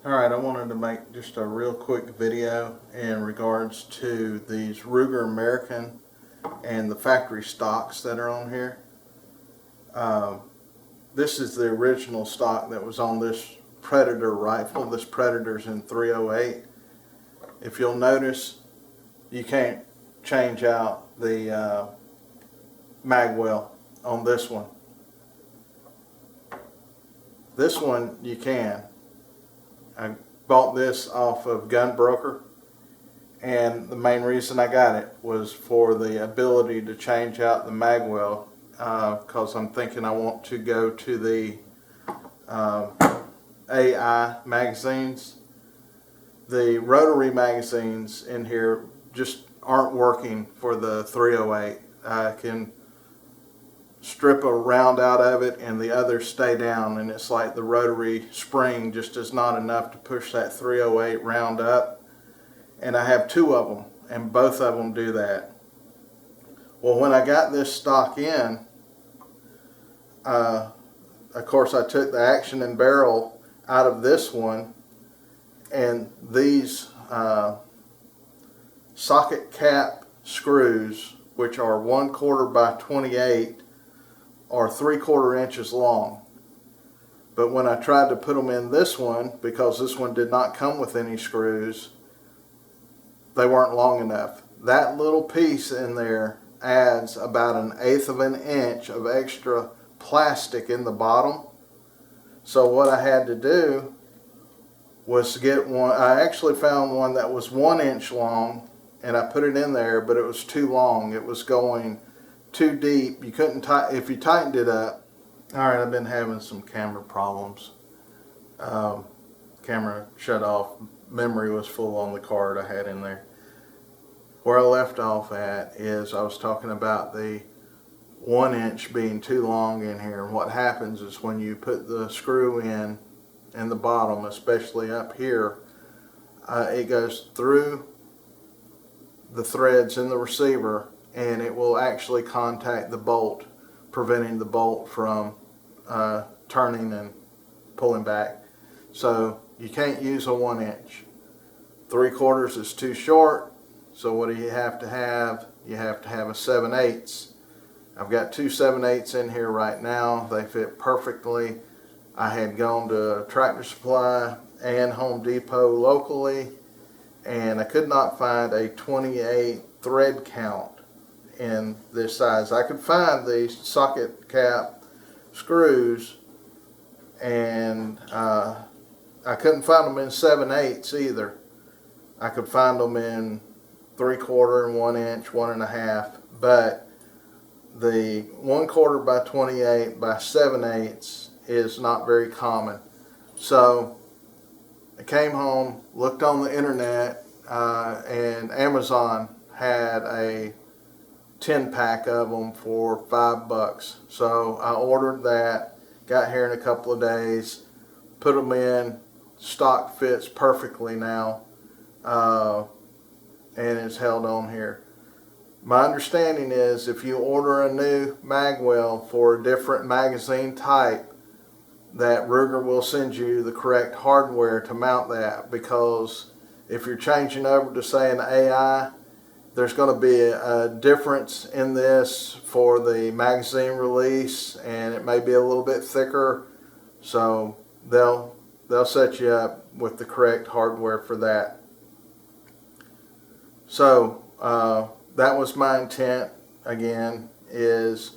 Alright, I wanted to make just a real quick video in regards to these Ruger American and the factory stocks that are on here. This is the original stock that was on this Predator rifle. This Predator's in 308. If you'll notice, you can't change out the mag well on this one. This one you can. I bought this off of Gun Broker, and the main reason I got it was for the ability to change out the mag well, because I'm thinking I want to go to the AI magazines. The rotary magazines in here just aren't working for the 308. I can strip a round out of it and the others stay down, and it's like the rotary spring just is not enough to push that 308 round up, and I have two of them and both of them do that. Well, when I got this stock in, of course I took the action and barrel out of this one, and these socket cap screws, which are 1/4 by 28, are 3/4 inches long. But when I tried to put them in this one, because this one did not come with any screws, they weren't long enough. That little piece in there adds about 1/8 of an inch of extra plastic in the bottom. So what I had to do was get one. I actually found one that was 1 inch long, and I put it in there, but it was too long. It was going too deep. You couldn't tighten if you tightened it up. Alright, I've been having some camera problems. Camera shut off. Memory was full on the card I had in there. Where I left off at is I was talking about the 1 inch being too long in here, and what happens is when you put the screw in the bottom, especially up here, it goes through the threads in the receiver, and it will actually contact the bolt, preventing the bolt from turning and pulling back. So you can't use a 1 inch. 3/4 is too short, so what do you have to have? You have to have a 7/8. I've got two 7/8 in here right now. They fit perfectly. I had gone to Tractor Supply and Home Depot locally, and I could not find a 28 thread count in this size. I could find the socket cap screws, and I couldn't find them in 7/8 either. I could find them in 3/4 and 1 inch, 1.5, but the 1/4 by 28 by 7/8 is not very common. So I came home, looked on the internet, and Amazon had a 10-pack of them for $5. So I ordered that, got here in a couple of days, put them in. Stock fits perfectly now, and it's held on here. My understanding is if you order a new mag well for a different magazine type, that Ruger will send you the correct hardware to mount that, because if you're changing over to, say, an AI, there's going to be a difference in this for the magazine release, and it may be a little bit thicker, so they'll set you up with the correct hardware for that. So that was my intent. Again, is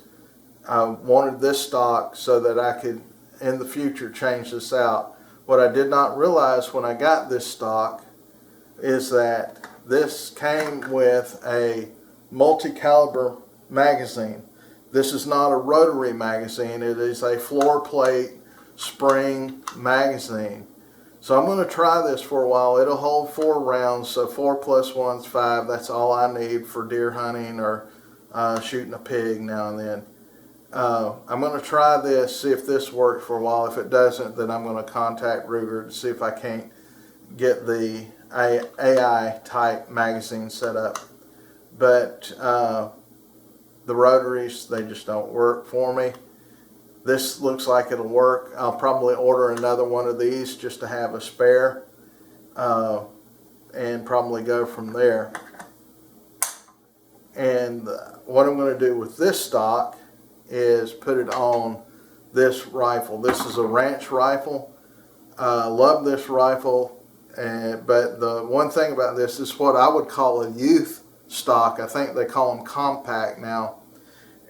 I wanted this stock so that I could in the future change this out. What I did not realize when I got this stock is that this came with a multi-caliber magazine. This is not a rotary magazine, it is a floor plate spring magazine. So I'm going to try this for a while. It'll hold 4 rounds, so 4 + 1 is 5. That's all I need for deer hunting or shooting a pig now and then. I'm going to try this, see if this works for a while. If it doesn't, then I'm going to contact Ruger to see if I can't get the AI type magazine set up. But the rotaries, they just don't work for me. This looks like it'll work. I'll probably order another one of these just to have a spare, and probably go from there. And what I'm going to do with this stock is put it on this rifle. This is a ranch rifle. Love this rifle, but the one thing about this is what I would call a youth stock. I think they call them compact now.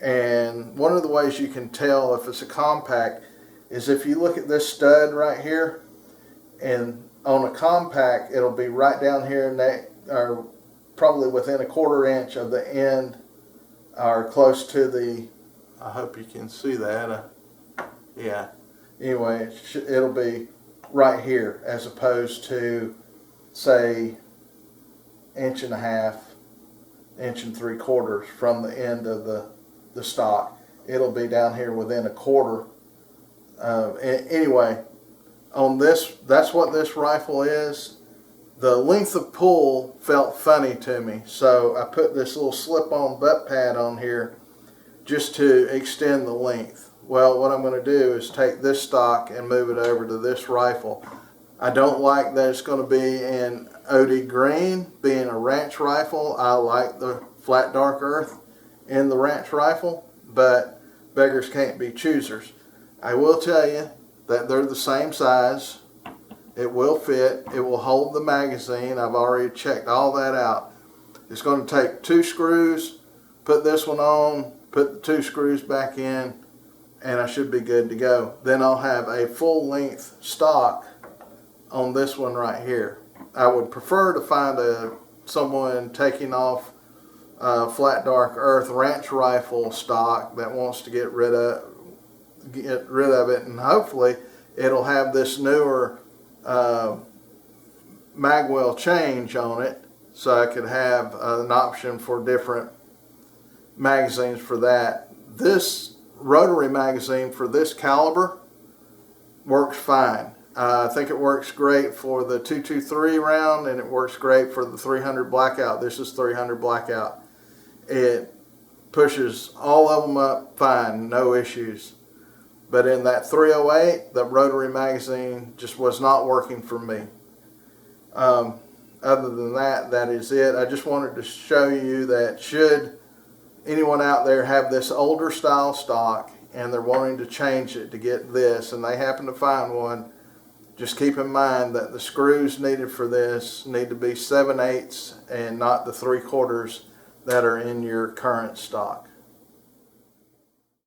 And one of the ways you can tell if it's a compact is if you look at this stud right here, and on a compact it'll be right down here, or probably within a 1/4 inch of the end, or close to the, I hope you can see that, yeah, anyway, it'll be right here, as opposed to, say, 1.5 inches, 1 3/4 from the end of the stock. It'll be down here within a 1/4. Anyway, on this, that's what this rifle is. The length of pull felt funny to me, so I put this little slip-on butt pad on here just to extend the length. Well, what I'm going to do is take this stock and move it over to this rifle. I don't like that it's going to be in OD green, being a ranch rifle. I like the flat dark earth in the ranch rifle, but beggars can't be choosers. I will tell you that they're the same size. It will fit. It will hold the magazine. I've already checked all that out. It's going to take 2 screws, put this one on, put the 2 screws back in, and I should be good to go. Then I'll have a full length stock on this one right here. I would prefer to find someone taking off flat dark earth ranch rifle stock that wants to get rid of it, and hopefully it'll have this newer magwell change on it, so I could have an option for different magazines for that. This rotary magazine for this caliber works fine. I think it works great for the 223 round, and it works great for the 300 blackout. This is 300 blackout. It pushes all of them up fine, no issues. But in that 308, the rotary magazine just was not working for me. Other than that, that is it. I just wanted to show you that should anyone out there have this older style stock and they're wanting to change it to get this, and they happen to find one, just keep in mind that the screws needed for this need to be 7/8 and not the 3/4 that are in your current stock.